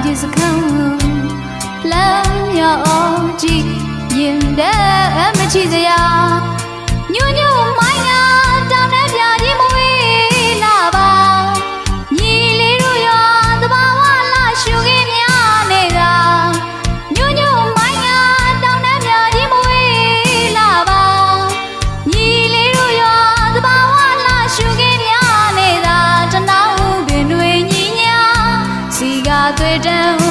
ပြစ်စခန်းလမ်းရောကြည့်ရင်တဲ့မချီစရာညွညွမိုင်းနာတောင်းတဲ့ပြကြီးမဝေးလာပါညီလေးတို့ရောသဘာဝလာရှုခင်းများနေတာညွညွမိုင်းနာတောင်းတဲ့ပြကြီးမဝေးလာပါညီလေးတို့ရောသဘာဝလာရှုခင်းများနေတာတနောင်းပင်တွေညီညာစီကသွေးတန်း